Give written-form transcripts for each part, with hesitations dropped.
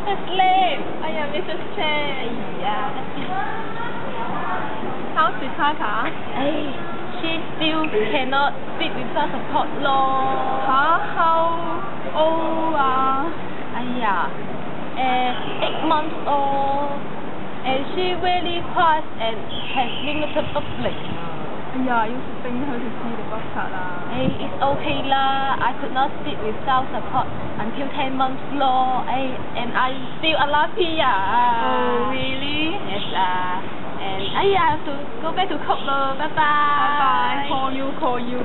It's late. Mrs. Chen. How's Rebecca? She still cannot sit without support lor. How old are? 8 months old. And she very quiet and has limited public. You should bring her to see the doctor lah. It's okay lah. I could not sit without support until 10 months lor. And I still unlucky Oh, really? Yes And I have to go back to cook lor. Bye bye. Bye bye. Call you.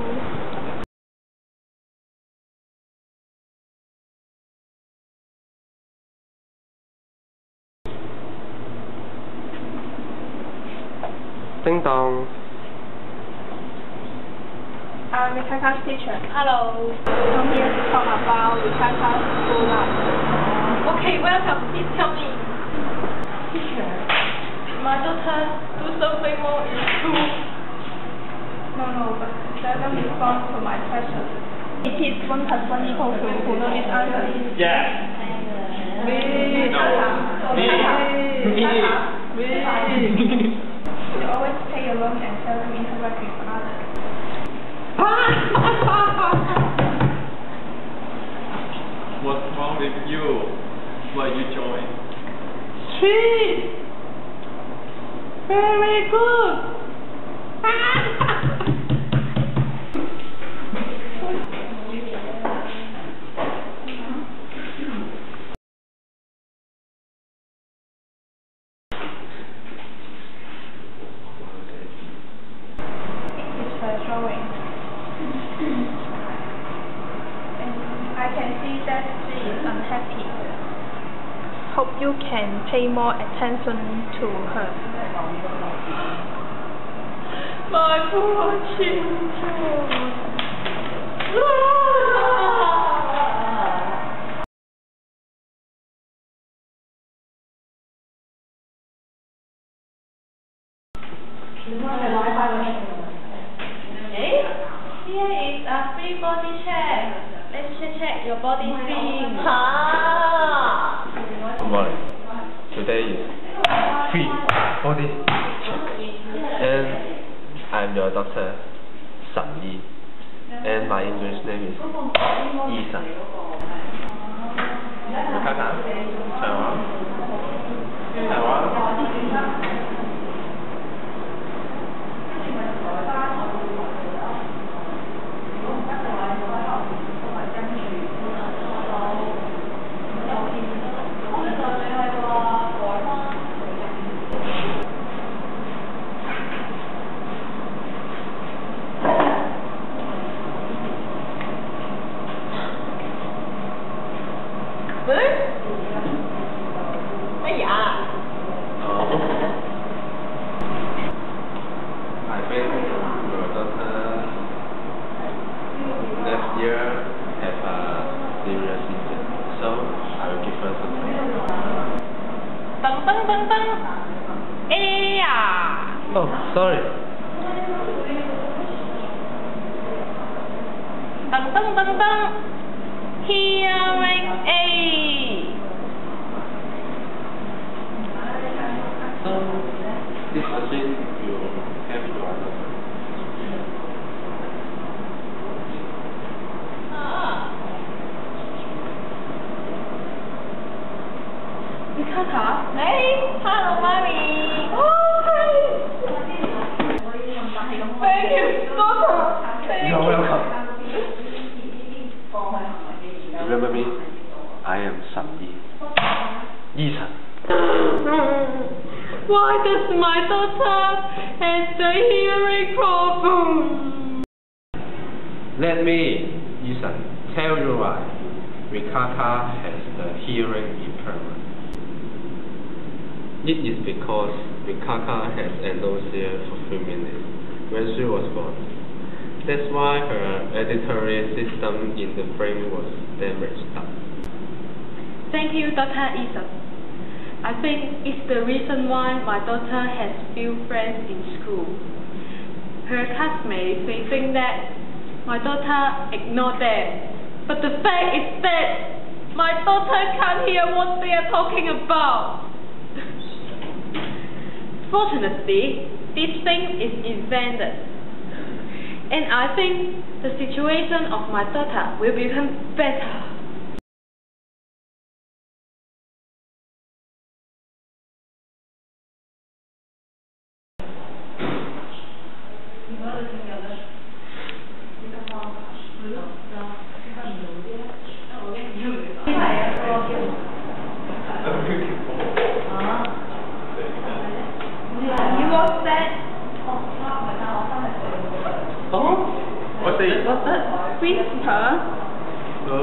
Ding dong. I'm Rebecca's teacher. Hello. I'm here to talk about Rebecca's school life. Okay, welcome. Please tell me. Teacher. My daughter do something more in school. No, but doesn't respond to my question. It is 1 + 1 = 2. Who knows this answer? Yes. Me. You always play alone and seldom interact with others. What's wrong with you? Why you join? 3. Very good. Drawing. And I can see that she is unhappy. Hope you can pay more attention to her. My poor children. Here is a free body check. Let's check your body feeling. Good morning. Today is free body check. And I'm your doctor, San Yi. And my English name is Yi San. Rebecca, turn around. I think your daughter next year have a serious injury, so I will give her some time. Oh, sorry. Hearing aid. This machine will help your daughter. Rebecca? Hey, hello, mommy. Oh, hi. Thank you, daughter. You're welcome. Remember me? I am San Yi. Yi San. Why does my daughter have the hearing problem? Let me, Yi San, tell you why. Rebecca has the hearing impairment. It is because Rebecca has anosmia for 3 minutes when she was born. That's why her auditory system in the brain was damaged up. Thank you, Dr. Isa. I think it's the reason why my daughter has few friends in school. Her classmates may think that my daughter ignored them, but the fact is that My daughter can't hear what they are talking about. Fortunately, this thing is invented. And I think the situation of my daughter will become better. What's that? Whisper. Oh?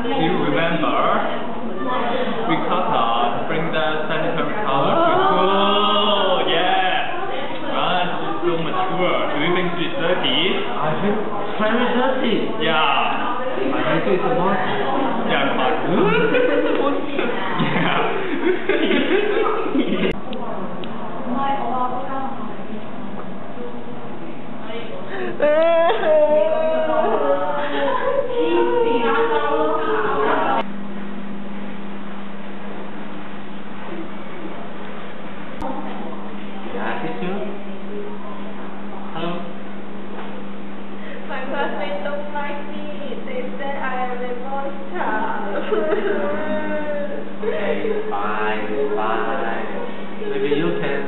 Do you remember? We cut bring the sanitary color to school. Yeah. Right, it's so mature. Do you think she's dirty? I think very dirty. Yeah. I think it's not. Yeah, come on. My classmates don't like me. They said I am a monster. Okay, fine. Maybe you can.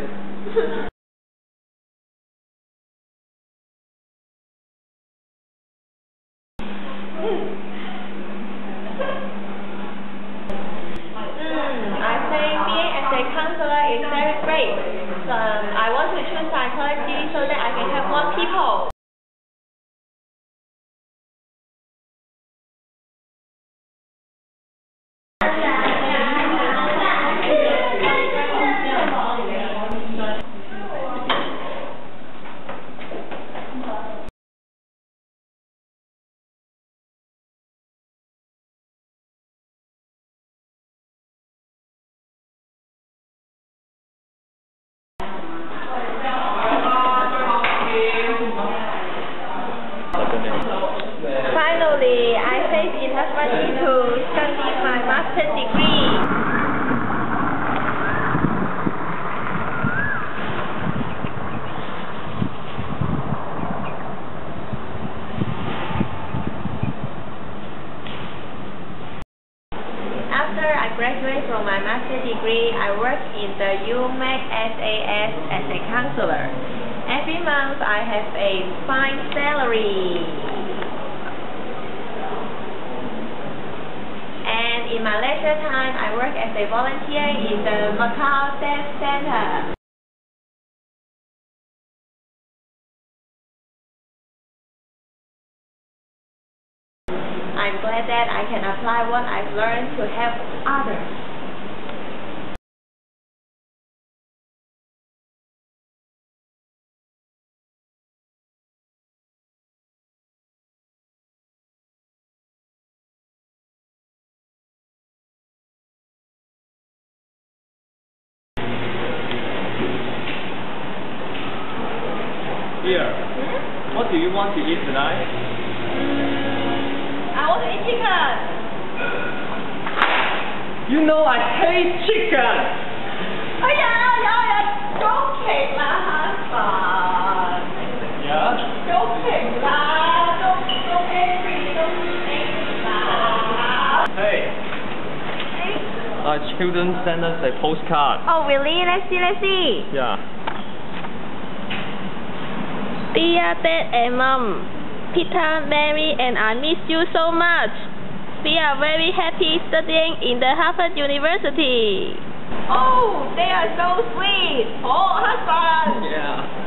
I think being as a counselor is very great. I want to choose psychology so that I can help more people. Finally, I saved enough money to study my master's degree. After I graduate from my master's degree, I work in the UMac SAS as a counselor. Every month I have a fine salary. And in my leisure time, I work as a volunteer in the Macau Deaf Center. I'm glad that I can apply what I've learned to help others. Here, what do you want to eat tonight? I want to eat chicken. You know I hate chicken! Joking lah, husband. Yeah? Joking lah, don't angry lah. Hey! Our children send us a postcard. Oh really? Let's see. Yeah. Dear Dad and Mom, Peter, Mary, and I miss you so much. We are very happy studying in the Harvard University. Oh, they are so sweet. Oh, husband. Yeah.